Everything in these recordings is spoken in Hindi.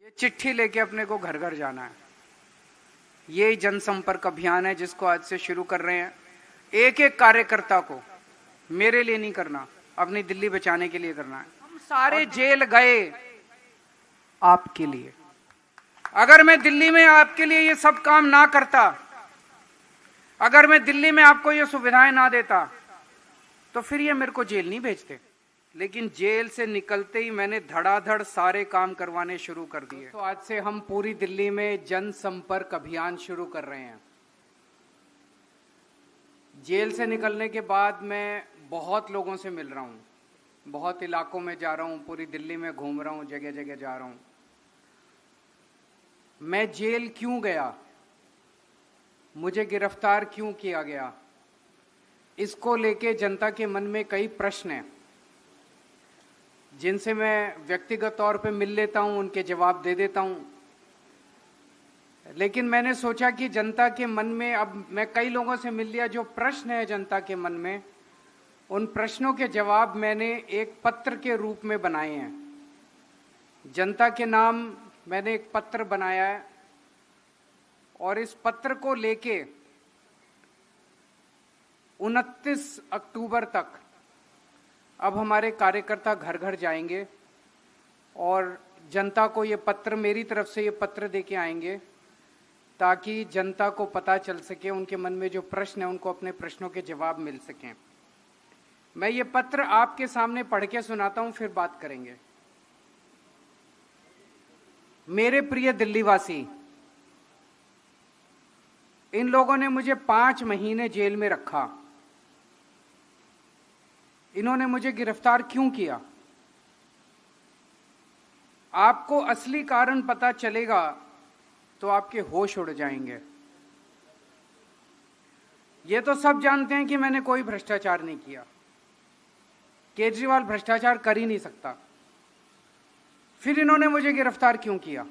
ये चिट्ठी लेके अपने को घर घर जाना है। ये जनसंपर्क अभियान है जिसको आज से शुरू कर रहे हैं। एक एक कार्यकर्ता को मेरे लिए नहीं करना, अपनी दिल्ली बचाने के लिए करना है। हम सारे जेल गए आपके लिए। अगर मैं दिल्ली में आपके लिए ये सब काम ना करता, अगर मैं दिल्ली में आपको ये सुविधाएं ना देता, तो फिर ये मेरे को जेल नहीं भेजते। लेकिन जेल से निकलते ही मैंने धड़ाधड़ सारे काम करवाने शुरू कर दिए। तो आज से हम पूरी दिल्ली में जनसंपर्क अभियान शुरू कर रहे हैं। जेल से निकलने के बाद मैं बहुत लोगों से मिल रहा हूँ, बहुत इलाकों में जा रहा हूँ, पूरी दिल्ली में घूम रहा हूँ, जगह जगह जा रहा हूँ। मैं जेल क्यों गया, मुझे गिरफ्तार क्यों किया गया, इसको लेके जनता के मन में कई प्रश्न हैं जिनसे मैं व्यक्तिगत तौर पे मिल लेता हूं, उनके जवाब दे देता हूं। लेकिन मैंने सोचा कि जनता के मन में, अब मैं कई लोगों से मिल लिया, जो प्रश्न है जनता के मन में, उन प्रश्नों के जवाब मैंने एक पत्र के रूप में बनाए हैं। जनता के नाम मैंने एक पत्र बनाया है और इस पत्र को लेके 29 अक्टूबर तक अब हमारे कार्यकर्ता घर घर जाएंगे और जनता को ये पत्र, मेरी तरफ से ये पत्र देके आएंगे, ताकि जनता को पता चल सके, उनके मन में जो प्रश्न है उनको अपने प्रश्नों के जवाब मिल सकें। मैं ये पत्र आपके सामने पढ़ के सुनाता हूं, फिर बात करेंगे। मेरे प्रिय दिल्लीवासी, इन लोगों ने मुझे 5 महीने जेल में रखा। इन्होंने मुझे गिरफ्तार क्यों किया? आपको असली कारण पता चलेगा तो आपके होश उड़ जाएंगे। ये तो सब जानते हैं कि मैंने कोई भ्रष्टाचार नहीं किया। केजरीवाल भ्रष्टाचार कर ही नहीं सकता। फिर इन्होंने मुझे गिरफ्तार क्यों किया?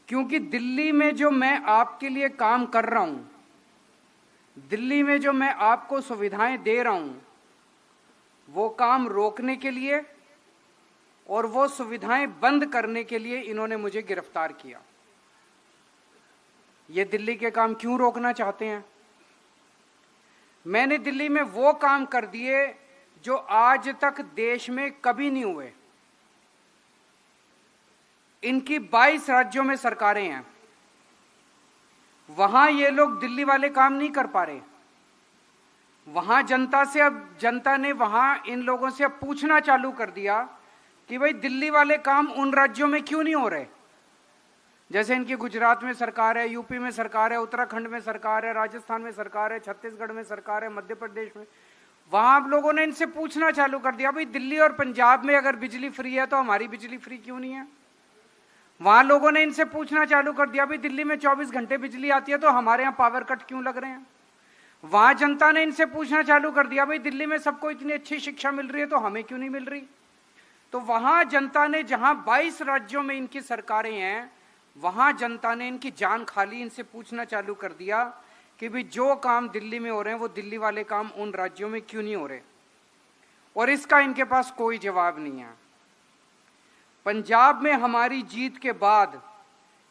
क्योंकि दिल्ली में जो मैं आपके लिए काम कर रहा हूं, दिल्ली में जो मैं आपको सुविधाएं दे रहा हूं, वो काम रोकने के लिए और वो सुविधाएं बंद करने के लिए इन्होंने मुझे गिरफ्तार किया। ये दिल्ली के काम क्यों रोकना चाहते हैं? मैंने दिल्ली में वो काम कर दिए जो आज तक देश में कभी नहीं हुए। इनकी 22 राज्यों में सरकारें हैं, वहां ये लोग दिल्ली वाले काम नहीं कर पा रहे। वहां जनता ने वहां इन लोगों से अब पूछना चालू कर दिया कि भाई दिल्ली वाले काम उन राज्यों में क्यों नहीं हो रहे। जैसे इनकी गुजरात में सरकार है, यूपी में सरकार है, उत्तराखंड में सरकार है, राजस्थान में सरकार है, छत्तीसगढ़ में सरकार है, मध्य प्रदेश में। वहां आप लोगों ने इनसे पूछना चालू कर दिया, भाई दिल्ली और पंजाब में अगर बिजली फ्री है तो हमारी बिजली फ्री क्यों नहीं है। वहां लोगों ने इनसे पूछना चालू कर दिया, भाई दिल्ली में 24 घंटे बिजली आती है तो हमारे यहां पावर कट क्यों लग रहे हैं। वहां जनता ने इनसे पूछना चालू कर दिया, भाई दिल्ली में सबको इतनी अच्छी शिक्षा मिल रही है तो हमें क्यों नहीं मिल रही। तो वहां जनता ने, जहां 22 राज्यों में इनकी सरकारें हैं, वहां जनता ने इनकी जान खाली इनसे पूछना चालू कर दिया कि भाई जो काम दिल्ली में हो रहे हैं वो दिल्ली वाले काम उन राज्यों में क्यों नहीं हो रहे। और इसका इनके पास कोई जवाब नहीं है। पंजाब में हमारी जीत के बाद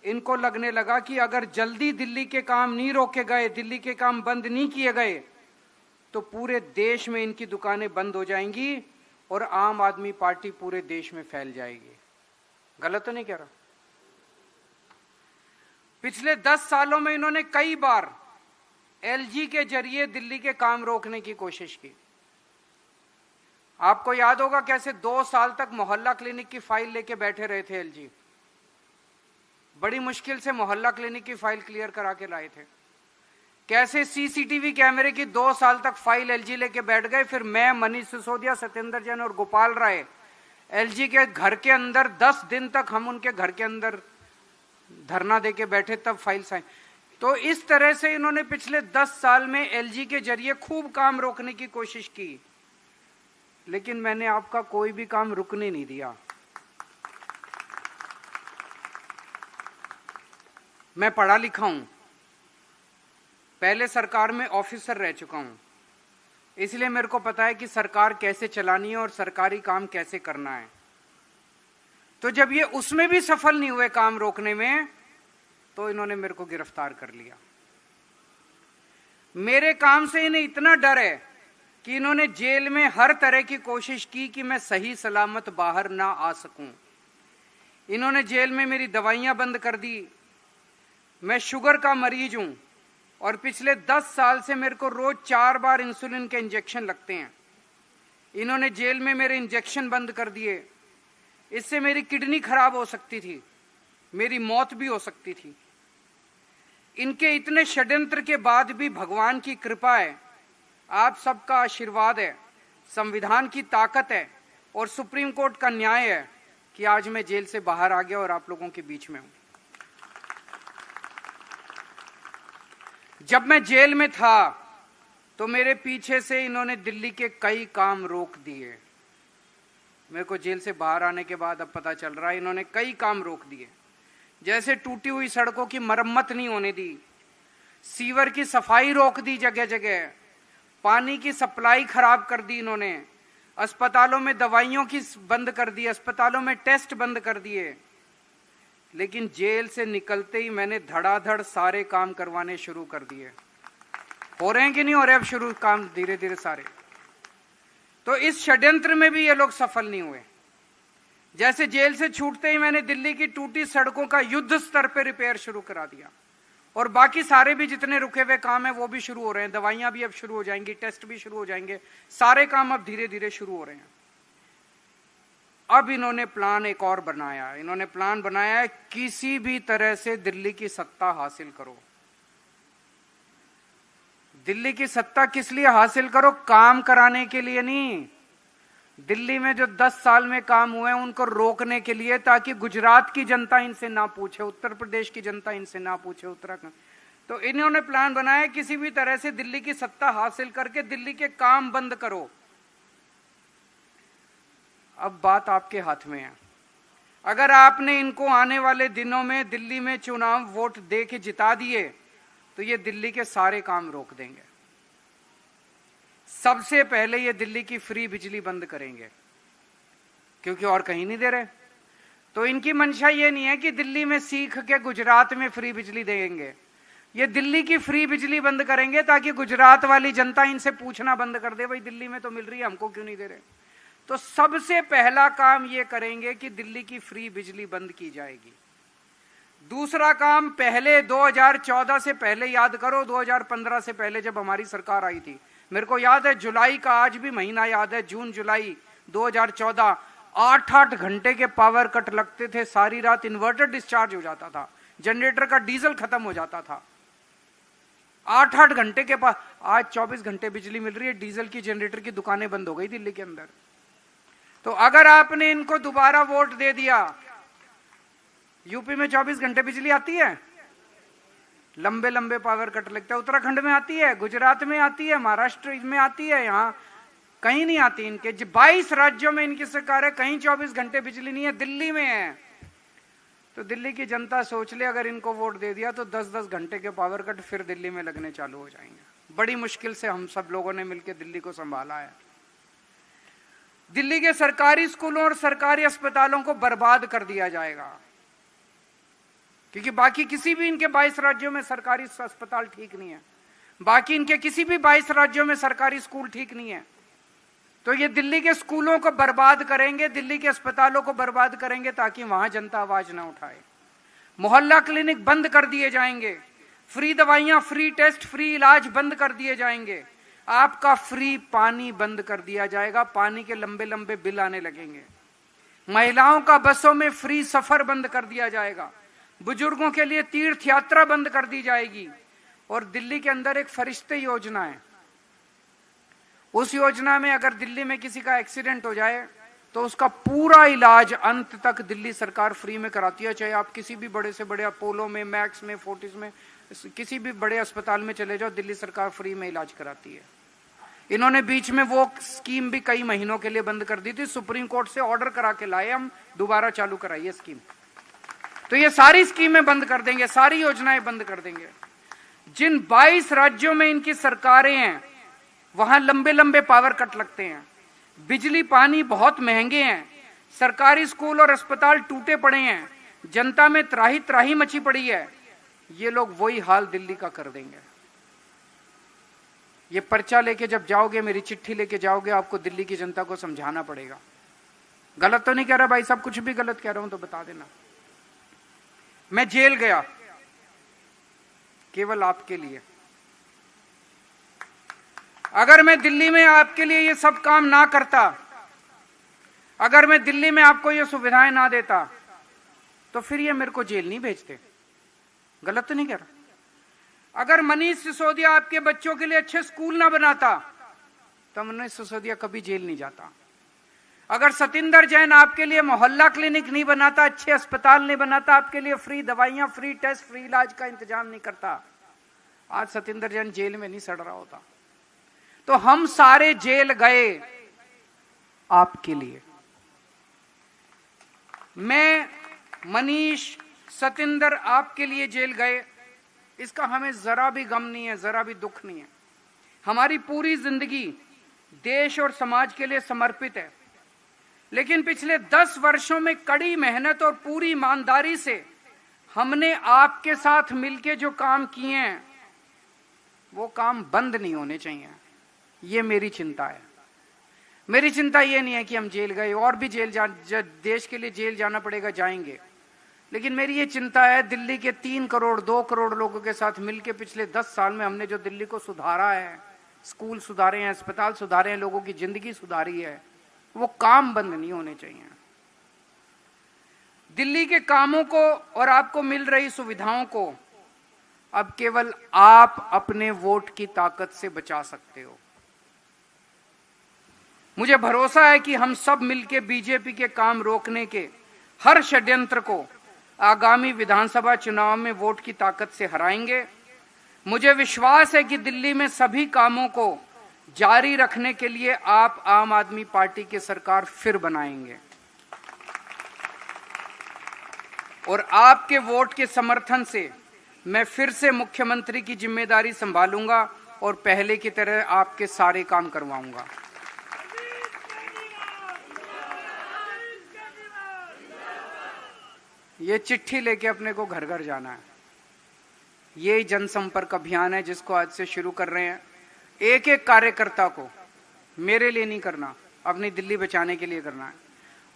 इनको लगने लगा कि अगर जल्दी दिल्ली के काम नहीं रोके गए, दिल्ली के काम बंद नहीं किए गए, तो पूरे देश में इनकी दुकानें बंद हो जाएंगी और आम आदमी पार्टी पूरे देश में फैल जाएगी। गलत तो नहीं कह रहा? पिछले 10 सालों में इन्होंने कई बार एलजी के जरिए दिल्ली के काम रोकने की कोशिश की। आपको याद होगा कैसे 2 साल तक मोहल्ला क्लिनिक की फाइल लेके बैठे रहे थे एलजी। बड़ी मुश्किल से मोहल्ला क्लिनिक की फाइल क्लियर करा के लाए थे। कैसे सीसीटीवी कैमरे की 2 साल तक फाइल एलजी लेके बैठ गए। फिर मैं, मनीष सिसोदिया, सत्येंद्र जैन और गोपाल राय एलजी के घर के अंदर 10 दिन तक हम उनके घर के अंदर धरना देके बैठे, तब फाइल साइन। तो इस तरह से इन्होंने पिछले 10 साल में एलजी के जरिए खूब काम रोकने की कोशिश की, लेकिन मैंने आपका कोई भी काम रुकने नहीं दिया। मैं पढ़ा लिखा हूं, पहले सरकार में ऑफिसर रह चुका हूं, इसलिए मेरे को पता है कि सरकार कैसे चलानी है और सरकारी काम कैसे करना है। तो जब ये उसमें भी सफल नहीं हुए काम रोकने में, तो इन्होंने मेरे को गिरफ्तार कर लिया। मेरे काम से इन्हें इतना डर है कि इन्होंने जेल में हर तरह की कोशिश की कि मैं सही सलामत बाहर ना आ सकूं। इन्होंने जेल में मेरी दवाइयां बंद कर दी। मैं शुगर का मरीज हूं और पिछले 10 साल से मेरे को रोज 4 बार इंसुलिन के इंजेक्शन लगते हैं। इन्होंने जेल में मेरे इंजेक्शन बंद कर दिए। इससे मेरी किडनी खराब हो सकती थी, मेरी मौत भी हो सकती थी। इनके इतने षड्यंत्र के बाद भी भगवान की कृपा है, आप सबका आशीर्वाद है, संविधान की ताकत है और सुप्रीम कोर्ट का न्याय है कि आज मैं जेल से बाहर आ गया और आप लोगों के बीच में हूं। जब मैं जेल में था तो मेरे पीछे से इन्होंने दिल्ली के कई काम रोक दिए। मेरे को जेल से बाहर आने के बाद अब पता चल रहा है इन्होंने कई काम रोक दिए। जैसे टूटी हुई सड़कों की मरम्मत नहीं होने दी, सीवर की सफाई रोक दी, जगह जगह पानी की सप्लाई खराब कर दी इन्होंने, अस्पतालों में दवाइयों की बंद कर दी, अस्पतालों में टेस्ट बंद कर दिए। लेकिन जेल से निकलते ही मैंने धड़ाधड़ सारे काम करवाने शुरू कर दिए। हो रहे हैं कि नहीं हो रहे अब शुरू काम धीरे धीरे सारे? तो इस षड्यंत्र में भी ये लोग सफल नहीं हुए। जैसे जेल से छूटते ही मैंने दिल्ली की टूटी सड़कों का युद्ध स्तर पे रिपेयर शुरू करा दिया और बाकी सारे भी जितने रुके हुए काम है वो भी शुरू हो रहे हैं। दवाइयां भी अब शुरू हो जाएंगी, टेस्ट भी शुरू हो जाएंगे, सारे काम अब धीरे धीरे शुरू हो रहे हैं। अब इन्होंने प्लान एक और बनाया। इन्होंने प्लान बनाया है किसी भी तरह से दिल्ली की सत्ता हासिल करो। दिल्ली की सत्ता किस लिए हासिल करो? काम कराने के लिए नहीं। दिल्ली में जो 10 साल में काम हुए हैं उनको रोकने के लिए, ताकि गुजरात की जनता इनसे ना पूछे, उत्तर प्रदेश की जनता इनसे ना पूछे, उत्तराखंड। तो इन्होंने प्लान बनाया किसी भी तरह से दिल्ली की सत्ता हासिल करके दिल्ली के काम बंद करो। अब बात आपके हाथ में है। अगर आपने इनको आने वाले दिनों में दिल्ली में चुनाव वोट दे के जिता दिए तो ये दिल्ली के सारे काम रोक देंगे। सबसे पहले ये दिल्ली की फ्री बिजली बंद करेंगे, क्योंकि और कहीं नहीं दे रहे। तो इनकी मंशा ये नहीं है कि दिल्ली में सीख के गुजरात में फ्री बिजली देंगे। ये दिल्ली की फ्री बिजली बंद करेंगे ताकि गुजरात वाली जनता इनसे पूछना बंद कर दे, भाई दिल्ली में तो मिल रही है, हमको क्यों नहीं दे रहे। तो सबसे पहला काम ये करेंगे कि दिल्ली की फ्री बिजली बंद की जाएगी। दूसरा काम, पहले 2014 से पहले याद करो, 2015 से पहले जब हमारी सरकार आई थी, मेरे को याद है जुलाई का आज भी महीना याद है, जून जुलाई 2014, 8-8 घंटे के पावर कट लगते थे। सारी रात इन्वर्टर डिस्चार्ज हो जाता था, जनरेटर का डीजल खत्म हो जाता था। 8-8 घंटे के बाद आज 24 घंटे बिजली मिल रही है। डीजल की जनरेटर की दुकानें बंद हो गई दिल्ली के अंदर। तो अगर आपने इनको दोबारा वोट दे दिया, यूपी में 24 घंटे बिजली आती है, लंबे लंबे पावर कट लगता है। उत्तराखंड में आती है, गुजरात में आती है, महाराष्ट्र में आती है, यहाँ कहीं नहीं आती। इनके 22 राज्यों में इनकी सरकार है, कहीं 24 घंटे बिजली नहीं है, दिल्ली में है। तो दिल्ली की जनता सोच ले, अगर इनको वोट दे दिया तो 10-10 घंटे के पावर कट फिर दिल्ली में लगने चालू हो जाएंगे। बड़ी मुश्किल से हम सब लोगों ने मिलकर दिल्ली को संभाला है। दिल्ली के सरकारी स्कूलों और सरकारी अस्पतालों को बर्बाद कर दिया जाएगा, क्योंकि बाकी किसी भी इनके 22 राज्यों में सरकारी अस्पताल ठीक नहीं है, बाकी इनके किसी भी 22 राज्यों में सरकारी स्कूल ठीक नहीं है। तो ये दिल्ली के स्कूलों को बर्बाद करेंगे, दिल्ली के अस्पतालों को बर्बाद करेंगे, ताकि वहां जनता आवाज ना उठाए। मोहल्ला क्लिनिक बंद कर दिए जाएंगे, फ्री दवाइयां, फ्री टेस्ट, फ्री इलाज बंद कर दिए जाएंगे। आपका फ्री पानी बंद कर दिया जाएगा, पानी के लंबे लंबे बिल आने लगेंगे। महिलाओं का बसों में फ्री सफर बंद कर दिया जाएगा। बुजुर्गों के लिए तीर्थ यात्रा बंद कर दी जाएगी। और दिल्ली के अंदर एक फरिश्ते योजना है, उस योजना में अगर दिल्ली में किसी का एक्सीडेंट हो जाए तो उसका पूरा इलाज अंत तक दिल्ली सरकार फ्री में कराती है। चाहे आप किसी भी बड़े से बड़े अपोलो में, मैक्स में, फोर्टिस में, किसी भी बड़े अस्पताल में चले जाओ, दिल्ली सरकार फ्री में इलाज कराती है। इन्होंने बीच में वो स्कीम भी कई महीनों के लिए बंद कर दी थी, सुप्रीम कोर्ट से ऑर्डर करा के लाए, हम दोबारा चालू कराइए स्कीम। तो ये सारी स्कीमें बंद कर देंगे, सारी योजनाएं बंद कर देंगे। जिन 22 राज्यों में इनकी सरकारें हैं वहां लंबे लंबे पावर कट लगते हैं, बिजली पानी बहुत महंगे हैं, सरकारी स्कूल और अस्पताल टूटे पड़े हैं, जनता में त्राही त्राही मची पड़ी है। ये लोग वही हाल दिल्ली का कर देंगे। ये पर्चा लेके जब जाओगे, मेरी चिट्ठी लेके जाओगे, आपको दिल्ली की जनता को समझाना पड़ेगा। गलत तो नहीं कह रहा भाई साहब, कुछ भी गलत कह रहा हूं तो बता देना। मैं जेल गया केवल आपके लिए। अगर मैं दिल्ली में आपके लिए ये सब काम ना करता, अगर मैं दिल्ली में आपको ये सुविधाएं ना देता, तो फिर ये मेरे को जेल नहीं भेजते। गलत तो नहीं कह रहा। अगर मनीष सिसोदिया आपके बच्चों के लिए अच्छे स्कूल ना बनाता, तो मनीष सिसोदिया कभी जेल नहीं जाता। अगर सतिंदर जैन आपके लिए मोहल्ला क्लिनिक नहीं बनाता, अच्छे अस्पताल नहीं बनाता, आपके लिए फ्री दवाइयां, फ्री टेस्ट, फ्री इलाज का इंतजाम नहीं करता, आज सतिंदर जैन जेल में नहीं सड़ रहा होता। तो हम सारे जेल गए आपके लिए। मैं, मनीष, सतिंदर आपके लिए जेल गए। इसका हमें जरा भी गम नहीं है, जरा भी दुख नहीं है। हमारी पूरी जिंदगी देश और समाज के लिए समर्पित है। लेकिन पिछले 10 वर्षों में कड़ी मेहनत और पूरी ईमानदारी से हमने आपके साथ मिलके जो काम किए हैं, वो काम बंद नहीं होने चाहिए। ये मेरी चिंता है। मेरी चिंता ये नहीं है कि हम जेल गए, और भी देश के लिए जेल जाना पड़ेगा, जाएंगे। लेकिन मेरी ये चिंता है, दिल्ली के 3 करोड़ 2 करोड़ लोगों के साथ मिलके पिछले 10 साल में हमने जो दिल्ली को सुधारा है, स्कूल सुधारे हैं, अस्पताल सुधारे हैं, लोगों की जिंदगी सुधारी है, वो काम बंद नहीं होने चाहिए। दिल्ली के कामों को और आपको मिल रही सुविधाओं को अब केवल आप अपने वोट की ताकत से बचा सकते हो। मुझे भरोसा है कि हम सब मिलकर बीजेपी के काम रोकने के हर षड्यंत्र को आगामी विधानसभा चुनाव में वोट की ताकत से हराएंगे। मुझे विश्वास है कि दिल्ली में सभी कामों को जारी रखने के लिए आप आम आदमी पार्टी की सरकार फिर बनाएंगे, और आपके वोट के समर्थन से मैं फिर से मुख्यमंत्री की जिम्मेदारी संभालूंगा और पहले की तरह आपके सारे काम करवाऊंगा। ये चिट्ठी लेके अपने को घर घर जाना है। ये जनसंपर्क अभियान है जिसको आज से शुरू कर रहे हैं। एक एक कार्यकर्ता को मेरे लिए नहीं करना, अपनी दिल्ली बचाने के लिए करना है।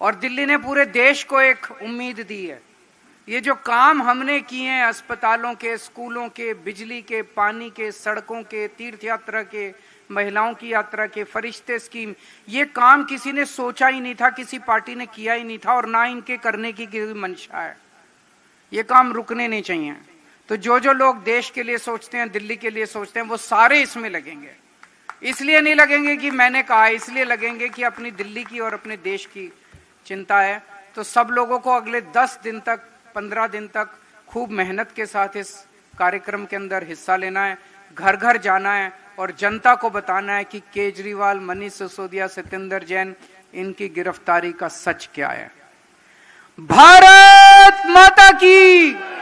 और दिल्ली ने पूरे देश को एक उम्मीद दी है। ये जो काम हमने किए हैं, अस्पतालों के, स्कूलों के, बिजली के, पानी के, सड़कों के, तीर्थ यात्रा के, महिलाओं की यात्रा के, फरिश्ते स्कीम, ये काम किसी ने सोचा ही नहीं था, किसी पार्टी ने किया ही नहीं था, और ना इनके करने की कोई मंशा है। ये काम रुकने नहीं चाहिए। तो जो जो लोग देश के लिए सोचते हैं, दिल्ली के लिए सोचते हैं, वो सारे इसमें लगेंगे। इसलिए नहीं लगेंगे कि मैंने कहा, इसलिए लगेंगे कि अपनी दिल्ली की और अपने देश की चिंता है। तो सब लोगों को अगले 10 दिन तक, 15 दिन तक खूब मेहनत के साथ इस कार्यक्रम के अंदर हिस्सा लेना है, घर घर जाना है और जनता को बताना है कि केजरीवाल, मनीष सिसोदिया, सतिंदर जैन, इनकी गिरफ्तारी का सच क्या है। भारत माता की।